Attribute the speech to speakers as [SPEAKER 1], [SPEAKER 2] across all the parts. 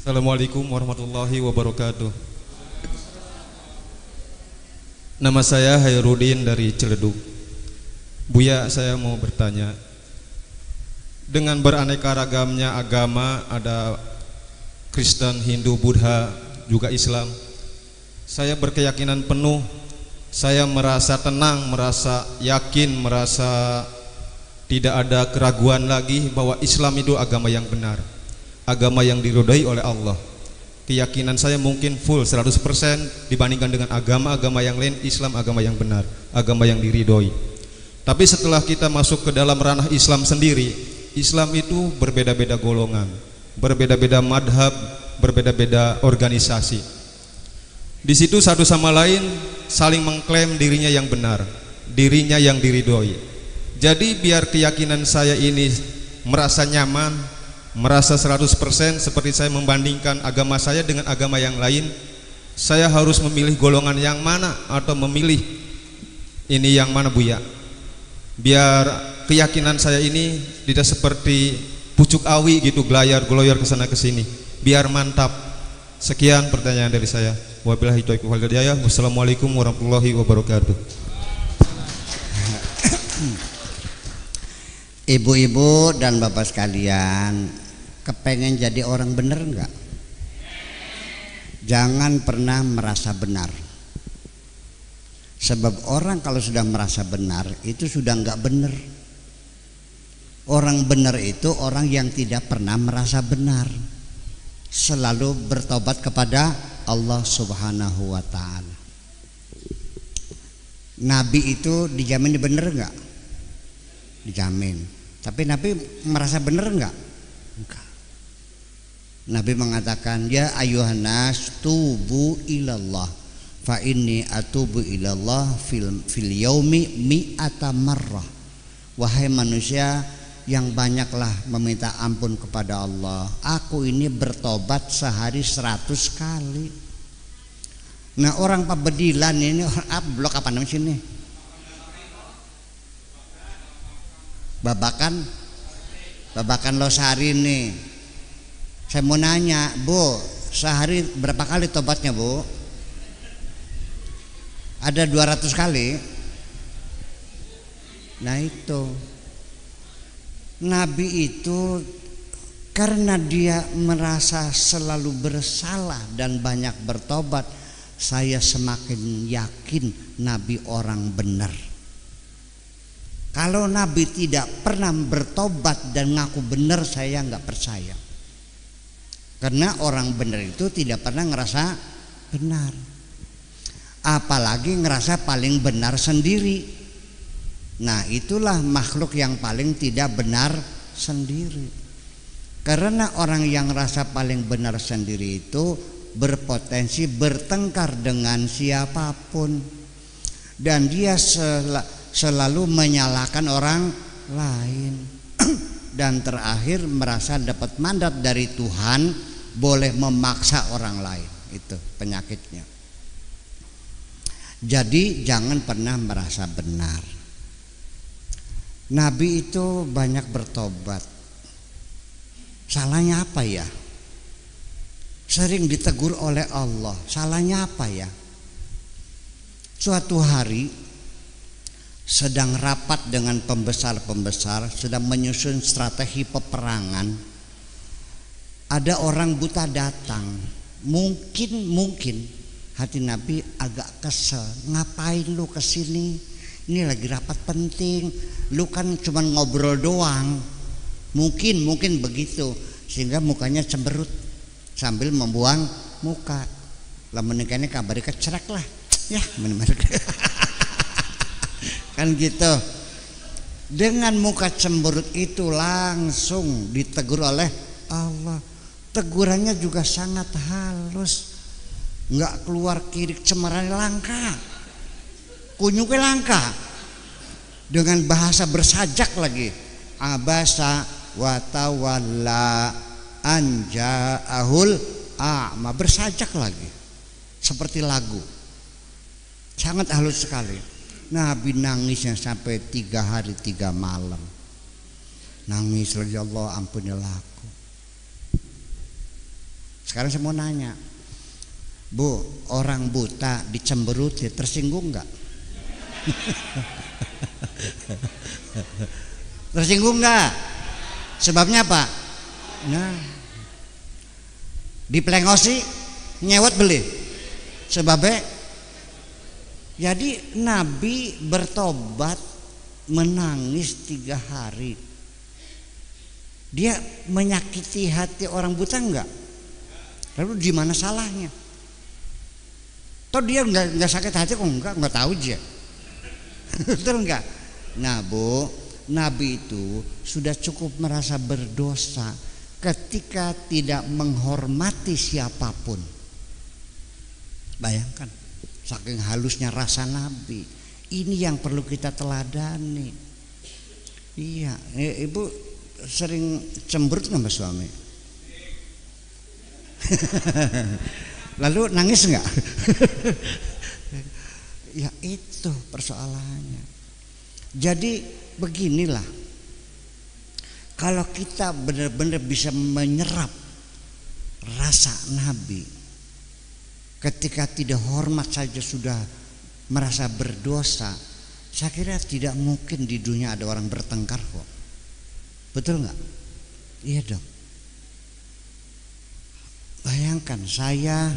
[SPEAKER 1] Assalamualaikum warahmatullahi wabarakatuh. Nama saya Hairudin dari Ciledug. Buya, saya mau bertanya. Dengan beraneka ragamnya agama, ada Kristen, Hindu, Buddha, juga Islam, saya berkeyakinan penuh, saya merasa tenang, merasa yakin, merasa tidak ada keraguan lagi bahwa Islam itu agama yang benar, agama yang diridhoi oleh Allah. Keyakinan saya mungkin full 100% dibandingkan dengan agama-agama yang lain. Islam agama yang benar, agama yang diridhoi. Tapi setelah kita masuk ke dalam ranah Islam sendiri, Islam itu berbeda-beda golongan, berbeda-beda madhab, berbeda-beda organisasi. Di situ satu sama lain saling mengklaim dirinya yang benar, dirinya yang diridhoi. Jadi biar keyakinan saya ini merasa nyaman, merasa 100% seperti saya membandingkan agama saya dengan agama yang lain, saya harus memilih golongan yang mana atau memilih ini yang mana, Buya? Biar keyakinan saya ini tidak seperti pucuk awi gitu, gelayar-geloyor kesana kesini, biar mantap. Sekian pertanyaan dari saya. Wabillahi taufiq wal hidayah. Wassalamualaikum warahmatullahi wabarakatuh.
[SPEAKER 2] Ibu-ibu dan bapak sekalian, kepengen jadi orang benar enggak? Jangan pernah merasa benar. Sebab orang kalau sudah merasa benar itu sudah enggak benar. Orang benar itu orang yang tidak pernah merasa benar, selalu bertobat kepada Allah Subhanahu wa ta'ala. Nabi itu dijamin benar enggak? Dijamin. Tapi Nabi merasa benar enggak? Enggak. Nabi mengatakan, ya ayuhan nas tubu ilallah fa inni atubu ilallah fil yaumi mi'ata marrah. Wahai manusia yang banyaklah meminta ampun kepada Allah, aku ini bertobat sehari 100 kali. Nah, orang Pabedilan ini, blok apa namanya sini? Babakan Losari nih. Saya mau nanya, Bu, sehari berapa kali tobatnya, Bu? Ada 200 kali. Nah itu, Nabi itu karena dia merasa selalu bersalah dan banyak bertobat, saya semakin yakin Nabi orang benar. Kalau Nabi tidak pernah bertobat dan ngaku benar, saya nggak percaya. Karena orang benar itu tidak pernah ngerasa benar, apalagi ngerasa paling benar sendiri. Nah, itulah makhluk yang paling tidak benar sendiri. Karena orang yang ngerasa paling benar sendiri itu berpotensi bertengkar dengan siapapun, dan dia selalu menyalahkan orang lain. Dan terakhir merasa dapat mandat dari Tuhan, boleh memaksa orang lain. Itu penyakitnya. Jadi jangan pernah merasa benar. Nabi itu banyak bertobat. Salahnya apa ya? Sering ditegur oleh Allah. Salahnya apa ya? Suatu hari sedang rapat dengan pembesar-pembesar, sedang menyusun strategi peperangan. Ada orang buta datang. Mungkin hati Nabi agak kesel. Ngapain lu kesini? Ini lagi rapat penting. Lu kan cuma ngobrol doang. Mungkin begitu, sehingga mukanya cemberut sambil membuang muka. Lah menikahnya kabari kecerek lah. Ya, benar. Kan gitu. Dengan muka cemberut itu langsung ditegur oleh Allah. Tegurannya juga sangat halus, nggak keluar kirik cemarahan langka, kunyuknya langka, dengan bahasa bersajak lagi. Abasa wa tawalla anja'ahul a'ma, bersajak lagi seperti lagu, sangat halus sekali. Nabi nangisnya sampai 3 hari 3 malam. Nangis, ya Allah ampunilah aku. Sekarang saya mau nanya, Bu, orang buta dicemberuti tersinggung nggak? Tersinggung nggak? Sebabnya apa? Nah, diplengosi nyewet beli. Sebabnya, jadi Nabi bertobat menangis 3 hari. Dia menyakiti hati orang buta enggak? Lalu di mana salahnya? Toh dia enggak sakit hati kok enggak tahu aja. Betul enggak? Nah, Bu, Nabi itu sudah cukup merasa berdosa ketika tidak menghormati siapapun. Bayangkan, saking halusnya rasa Nabi. Ini yang perlu kita teladani. Iya, Ibu sering cemberut nggak sama suami? Lalu nangis nggak? Ya itu persoalannya. Jadi beginilah, kalau kita benar-benar bisa menyerap rasa Nabi, ketika tidak hormat saja sudah merasa berdosa, saya kira tidak mungkin di dunia ada orang bertengkar kok. Betul nggak? Iya dong. Bayangkan saya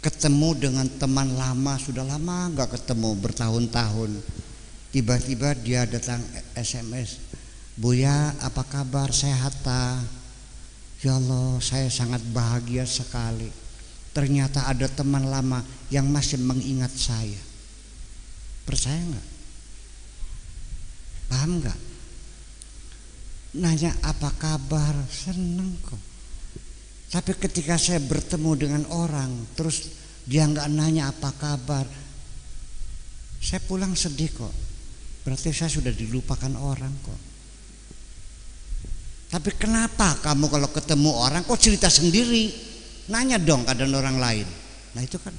[SPEAKER 2] ketemu dengan teman lama, sudah lama nggak ketemu, bertahun-tahun. Tiba-tiba dia datang SMS, Buya apa kabar, sehat ta? Ya Allah, saya sangat bahagia sekali. Ternyata ada teman lama yang masih mengingat saya. Percaya nggak? Paham nggak? Nanya apa kabar, seneng kok. Tapi ketika saya bertemu dengan orang, terus dia nggak nanya apa kabar, saya pulang sedih kok. Berarti saya sudah dilupakan orang kok. Tapi kenapa kamu kalau ketemu orang kok cerita sendiri? Nanya dong keadaan orang lain. Nah itu kan,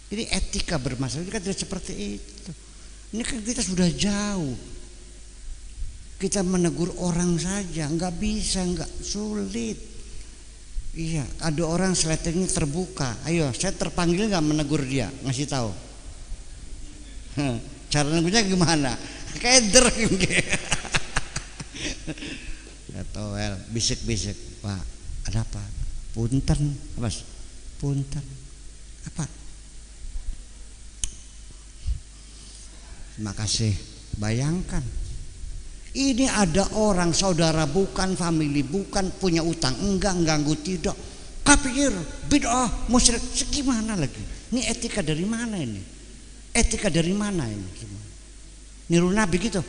[SPEAKER 2] jadi etika bermasalah. Ini kan tidak seperti itu. Ini kan kita sudah jauh. Kita menegur orang saja nggak bisa, nggak, sulit. Iya, ada orang slidingnya terbuka. Ayo, saya terpanggil nggak menegur dia, ngasih tahu. Cara negurnya gimana? Keder atau bisik-bisik, Pak, ada apa? Punten, Mas. Punten. Apa? Terima kasih. Bayangkan. Ini ada orang saudara, bukan family, bukan punya utang, enggak ganggu, tidak, kafir, bid'ah, musyrik, segimana lagi? Ini etika dari mana ini? Etika dari mana ini? Niru Nabi gitu.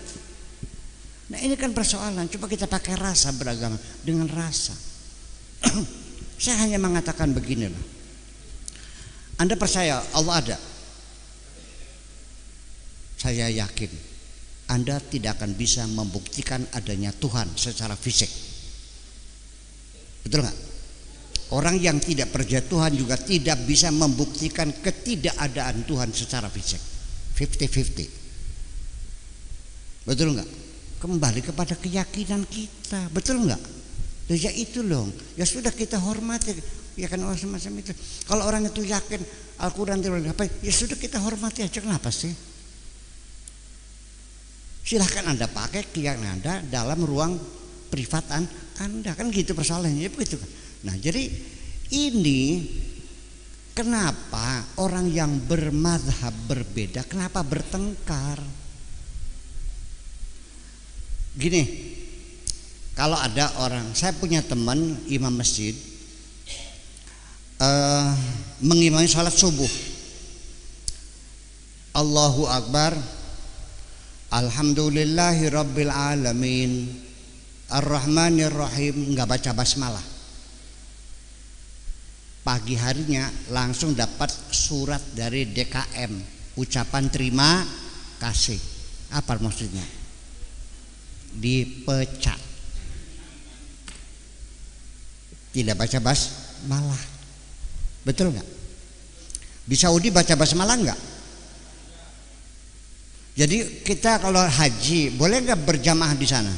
[SPEAKER 2] Nah ini kan persoalan. Coba kita pakai rasa beragama, dengan rasa. Saya hanya mengatakan beginilah. Anda percaya Allah ada? Saya yakin Anda tidak akan bisa membuktikan adanya Tuhan secara fisik. Betul nggak? Orang yang tidak percaya Tuhan juga tidak bisa membuktikan ketidakadaan Tuhan secara fisik. 50-50. Betul nggak? Kembali kepada keyakinan kita. Betul nggak? Ya itu loh. Ya sudah, kita hormati. Ya kan orang semacam itu. Kalau orang itu yakin Al-Quran tidak apa, ya sudah kita hormati aja. Kenapa sih? Silahkan Anda pakai keyakinan Anda dalam ruang privatan Anda, kan gitu persoalannya, begitu kan. Nah jadi ini kenapa orang yang bermadhab berbeda kenapa bertengkar? Gini, kalau ada orang, saya punya teman imam masjid mengimami sholat subuh, Allahu Akbar, Alhamdulillahi Rabbil Alamin, Ar-Rahmanir Rahim, nggak baca basmalah. Pagi harinya langsung dapat surat dari DKM, ucapan terima kasih. Apa maksudnya? Dipecat. Tidak baca basmalah. Betul nggak? Di Saudi baca basmalah nggak? Jadi kita kalau haji boleh nggak berjamaah di sana?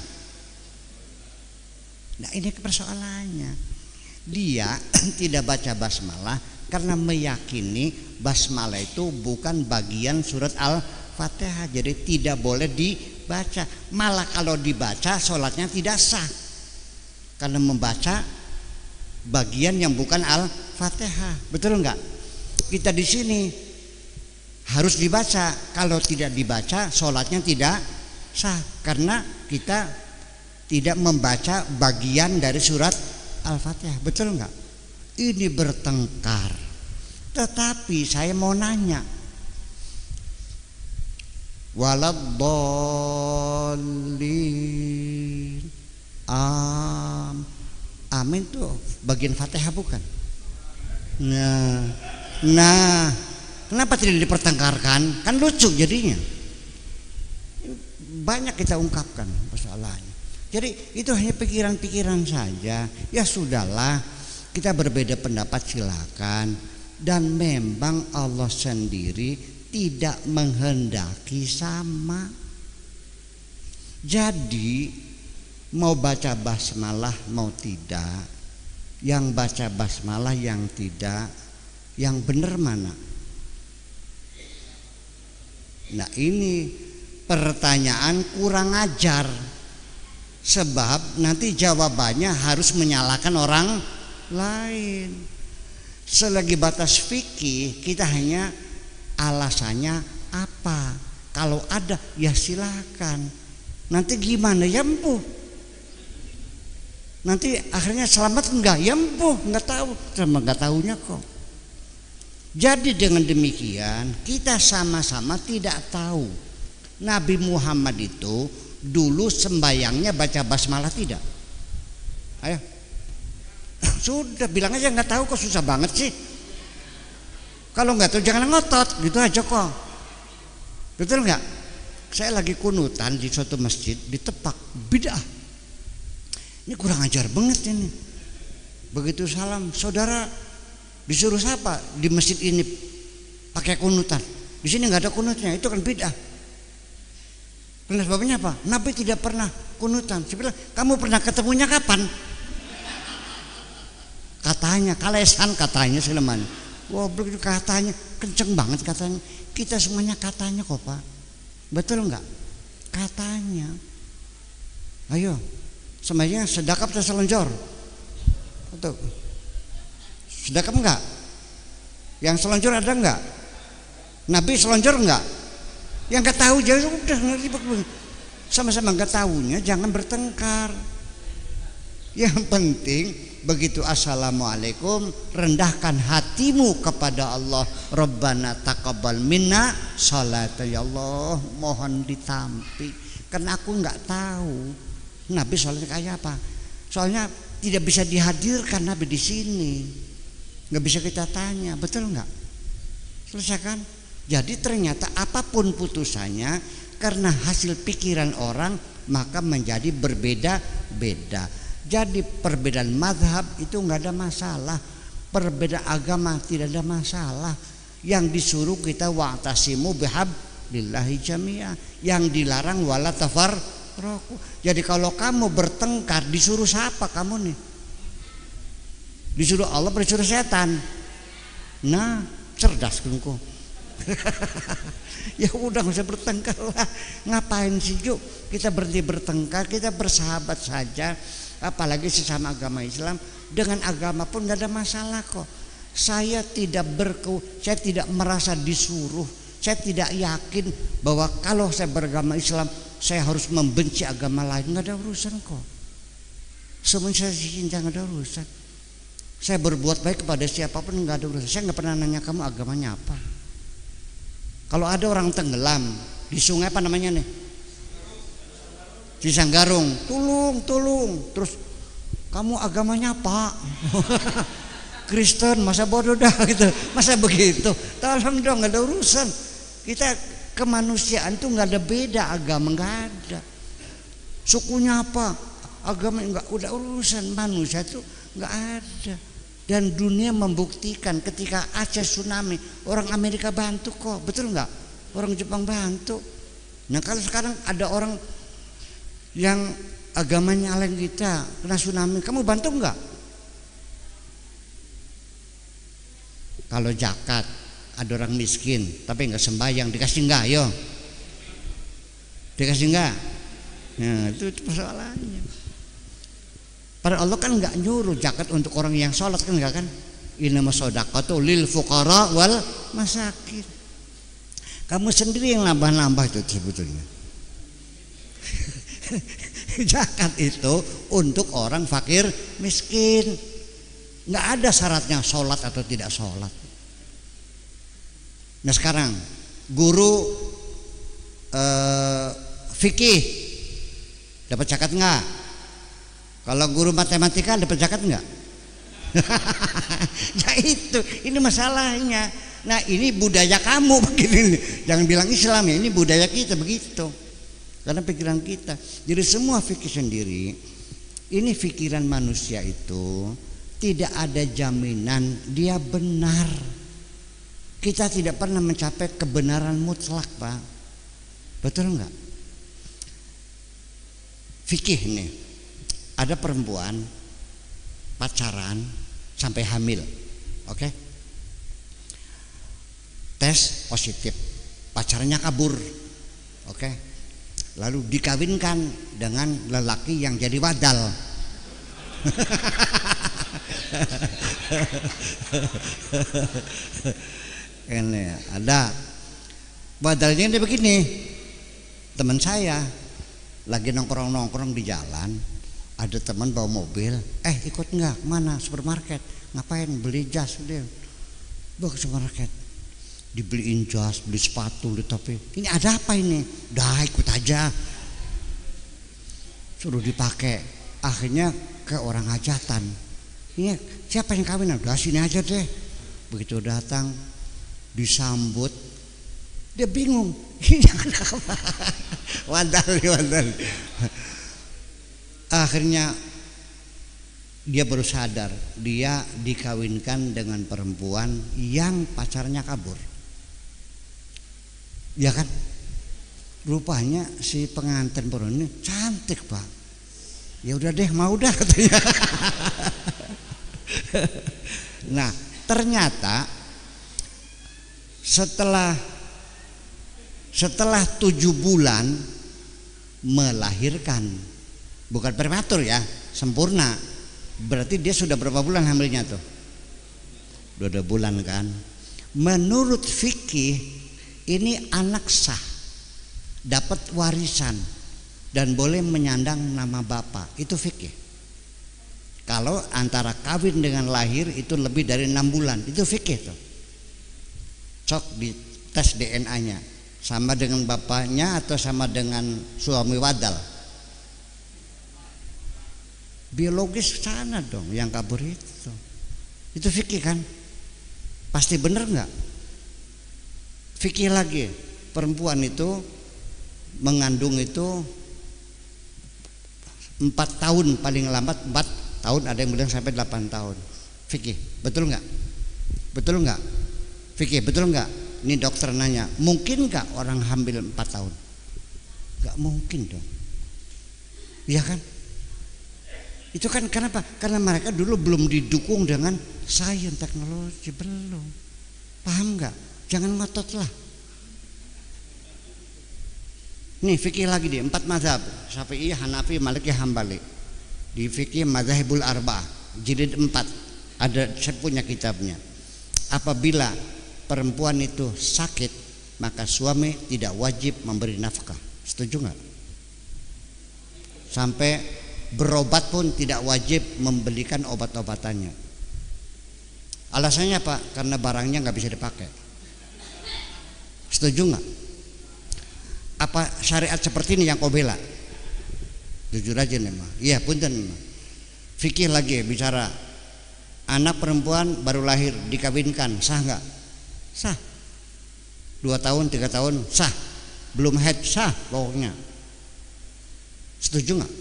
[SPEAKER 2] Nah ini persoalannya. Dia tidak baca basmalah karena meyakini basmalah itu bukan bagian surat Al-Fatihah, jadi tidak boleh dibaca. Malah kalau dibaca sholatnya tidak sah karena membaca bagian yang bukan Al-Fatihah. Betul enggak? Kita di sini harus dibaca. Kalau tidak dibaca sholatnya tidak sah karena kita tidak membaca bagian dari surat Al-Fatihah. Betul enggak? Ini bertengkar. Tetapi saya mau nanya, waladdallin, amin tuh bagian Fatihah bukan? Nah, kenapa tidak dipertengkarkan? Kan lucu jadinya. Banyak kita ungkapkan persoalannya. Jadi itu hanya pikiran-pikiran saja. Ya sudahlah, kita berbeda pendapat silakan. Dan memang Allah sendiri tidak menghendaki sama. Jadi mau baca basmalah mau tidak, yang baca basmalah yang tidak, yang benar mana? Nah ini pertanyaan kurang ajar. Sebab nanti jawabannya harus menyalahkan orang lain. Selagi batas fikih kita hanya alasannya apa. Kalau ada ya silakan. Nanti gimana ya empuh. Nanti akhirnya selamat enggak ya empuh, enggak tahu. Sama enggak tahunya kok. Jadi dengan demikian kita sama-sama tidak tahu Nabi Muhammad itu dulu sembayangnya baca basmalah tidak? Ayo, sudah bilang aja nggak tahu kok, susah banget sih. Kalau nggak tahu jangan ngotot, gitu aja kok. Betul nggak? Saya lagi kunutan di suatu masjid ditepak bid'ah. Ini kurang ajar banget ini. Begitu salam, saudara disuruh siapa di masjid ini pakai kunutan? Di sini nggak ada kunutnya, itu kan bid'ah. Karena sebabnya apa? Nabi tidak pernah kunutan. Saya bilang, kamu pernah ketemunya kapan? Katanya, kalesan katanya Sulaiman. Wah, begitu katanya, kenceng banget katanya. Kita semuanya katanya kok Pak. Betul enggak? Katanya. Ayo, semuanya sedekap atau selonjor? Betul. Sedekap enggak? Yang selonjor ada enggak? Nabi selonjor enggak? Yang nggak tahu jadi udah sama-sama nggak tahunya jangan bertengkar. Yang penting begitu assalamualaikum rendahkan hatimu kepada Allah. Rabbana taqabbal minna salata, ya Allah mohon ditampi. Karena aku nggak tahu Nabi sholatnya kayak apa. Soalnya tidak bisa dihadirkan Nabi di sini, nggak bisa kita tanya, betul nggak? Selesai kan? Jadi ternyata apapun putusannya karena hasil pikiran orang maka menjadi berbeda-beda. Jadi perbedaan mazhab itu nggak ada masalah, perbedaan agama tidak ada masalah. Yang disuruh kita wa'tasimu bihablillahi jami'ah, yang dilarang wala tafarraqu. Jadi kalau kamu bertengkar disuruh siapa kamu nih? Disuruh Allah, disuruh setan. Nah, cerdas kengko. Ya udah nggak usah bertengkar lah. Ngapain sih yuk kita berhenti bertengkar, kita bersahabat saja. Apalagi sesama agama Islam, dengan agama pun nggak ada masalah kok. Saya tidak merasa disuruh. Saya tidak yakin bahwa kalau saya beragama Islam saya harus membenci agama lain. Nggak ada urusan kok. Semuanya saya cinta, nggak ada urusan. Saya berbuat baik kepada siapapun nggak ada urusan. Saya nggak pernah nanya kamu agamanya apa. Kalau ada orang tenggelam di sungai apa namanya nih? Di Sanggarung, tolong. Terus kamu agamanya apa? Kristen, masa bodoh dah gitu. Masa begitu? Tolong dong, nggak ada urusan. Kita kemanusiaan tuh nggak ada beda agama, nggak ada. Sukunya apa? Agama nggak, udah urusan manusia tuh nggak ada. Dan dunia membuktikan ketika Aceh tsunami orang Amerika bantu kok, betul nggak? Orang Jepang bantu. Nah kalau sekarang ada orang yang agamanya lain kita, kena tsunami, kamu bantu enggak? Kalau zakat, ada orang miskin tapi enggak sembahyang, dikasih enggak? Yo, dikasih enggak? Nah, itu persoalannya. Padahal Allah kan enggak nyuruh zakat untuk orang yang sholat, kan enggak kan? Innamas shadaqatu lil fuqara wal masakin. Kamu sendiri yang nambah-nambah itu sebetulnya. Zakat itu untuk orang fakir miskin. Nggak ada syaratnya sholat atau tidak sholat. Nah sekarang guru fikih dapat zakat nggak? Kalau guru matematika dapat zakat nggak? Ya itu, ini masalahnya. Nah ini budaya kamu begini, jangan bilang Islam ya, ini budaya kita begitu. Karena pikiran kita. Jadi semua fikih sendiri, ini pikiran manusia itu tidak ada jaminan dia benar. Kita tidak pernah mencapai kebenaran mutlak, Pak. Betul enggak? Fikih nih, ada perempuan pacaran sampai hamil, oke? Tes positif, pacarnya kabur, oke? Lalu dikawinkan dengan lelaki yang jadi wadal. Ini ada wadalnya dia begini. Teman saya lagi nongkrong di jalan, ada teman bawa mobil, ikut nggak? Mana? Supermarket. Ngapain? Beli jas dia. Bawa ke supermarket. Dibeliin jas, beli sepatu, beli topi. Ini ada apa ini? Dah ikut aja. Suruh dipakai. Akhirnya ke orang hajatan. Ini siapa yang kawin? Udah sini aja deh. Begitu datang, disambut, dia bingung. Ini apa? Wadal. Akhirnya dia baru sadar, dia dikawinkan dengan perempuan yang pacarnya kabur. Ya kan? Rupanya si pengantin perempuan ini cantik, Pak. Ya udah deh, mau dah katanya. Nah, ternyata setelah 7 bulan melahirkan, bukan prematur ya, sempurna. Berarti dia sudah berapa bulan hamilnya tuh? 2 bulan kan. Menurut fikih ini anak sah, dapat warisan dan boleh menyandang nama bapak. Itu fikih. Kalau antara kawin dengan lahir itu lebih dari 6 bulan, itu fikih tuh. Cok di tes DNA-nya, sama dengan bapaknya atau sama dengan suami wadal. Biologis sana dong yang kabur itu. Itu fikih kan? Pasti bener nggak? Fikih lagi, perempuan itu mengandung itu 4 tahun paling lambat, 4 tahun, ada yang bilang sampai 8 tahun. Fikih, betul nggak? Betul nggak? Fikih, betul nggak? Ini dokter nanya, mungkin nggak orang hamil 4 tahun? Nggak mungkin dong. Iya kan? Itu kan kenapa? Karena mereka dulu belum didukung dengan sains, teknologi, belum. Paham nggak? Jangan ngotot lah. Nih fikih lagi dia 4 mazhab, Syafi'i, Hanafi, Maliki, Hambali. Di fikih mazhabul arba'ah jilid 4 ada, saya punya kitabnya. Apabila perempuan itu sakit, maka suami tidak wajib memberi nafkah. Setuju nggak? Sampai berobat pun tidak wajib membelikan obat-obatannya. Alasannya apa? Karena barangnya nggak bisa dipakai. Setuju nggak? Apa syariat seperti ini yang kau bela? Jujur aja nih mah. Iya punten mah. Fikih lagi bicara, anak perempuan baru lahir dikawinkan, sah nggak? Sah. 2 tahun 3 tahun sah. Belum haid sah pokoknya. Setuju nggak?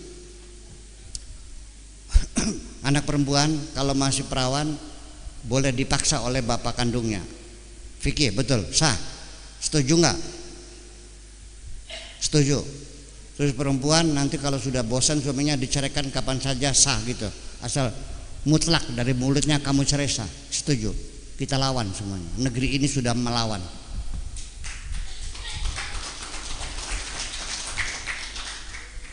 [SPEAKER 2] Anak perempuan kalau masih perawan boleh dipaksa oleh bapak kandungnya. Fikih betul sah. Setuju nggak? Setuju. Terus perempuan nanti kalau sudah bosan suaminya diceraikan kapan saja sah gitu, asal mutlak dari mulutnya kamu cerai sah. Setuju? Kita lawan semuanya. Negeri ini sudah melawan.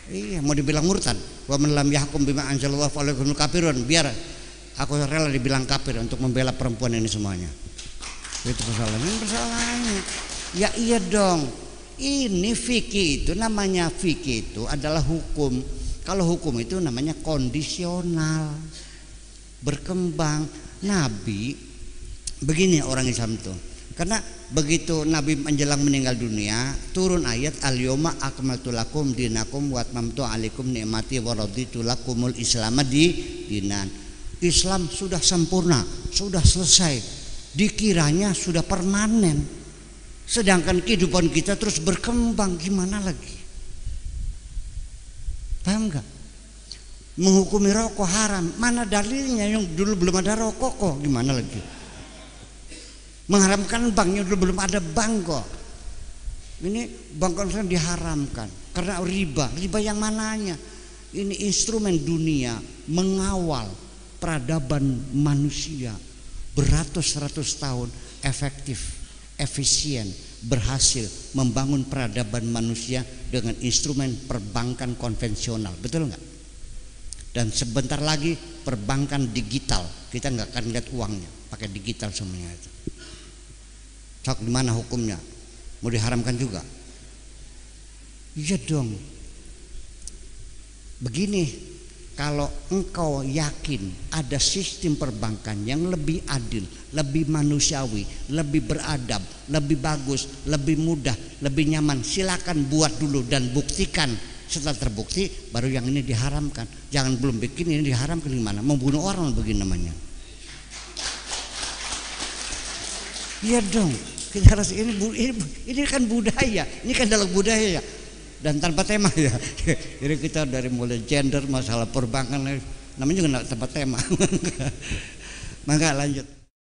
[SPEAKER 2] Iya, mau dibilang murtad. Wa man lam yahkum bima anzalallahu fa ulaiika humul kafirun. Biar aku rela dibilang kafir untuk membela perempuan ini semuanya. Itu persoalannya. Ya iya dong. Ini fikih itu namanya, fikih itu adalah hukum. Kalau hukum itu namanya kondisional, berkembang. Nabi begini orang Islam itu. Karena begitu Nabi menjelang meninggal dunia, turun ayat al-yawma akmaltu lakum dinakum wa atmamtu alaikum ni'mati wa raditu lakumul Islam dinan. Islam sudah sempurna, sudah selesai. Dikiranya sudah permanen. Sedangkan kehidupan kita terus berkembang, gimana lagi? Paham enggak? Menghukumi rokok haram, mana dalilnya? Yang dulu belum ada rokok kok, gimana lagi? Mengharamkan banknya dulu belum ada bank kok. Ini bank konvensional diharamkan karena riba. Riba yang mananya? Ini instrumen dunia mengawal peradaban manusia beratus-ratus tahun, efektif, efisien, berhasil membangun peradaban manusia dengan instrumen perbankan konvensional. Betul nggak? Dan sebentar lagi perbankan digital, kita nggak akan lihat uangnya, pakai digital semuanya itu. Sok di mana hukumnya? Mau diharamkan juga? Iya dong. Begini, kalau engkau yakin ada sistem perbankan yang lebih adil, lebih manusiawi, lebih beradab, lebih bagus, lebih mudah, lebih nyaman, silakan buat dulu dan buktikan. Setelah terbukti baru yang ini diharamkan. Jangan belum bikin ini diharamkan, gimana? Membunuh orang begini namanya. Iya dong. Kita harus ini kan budaya, ini kan dalam budaya ya, dan tanpa tema ya. Jadi kita dari mulai gender, masalah perbankan, namanya juga tanpa tema. Maka lanjut.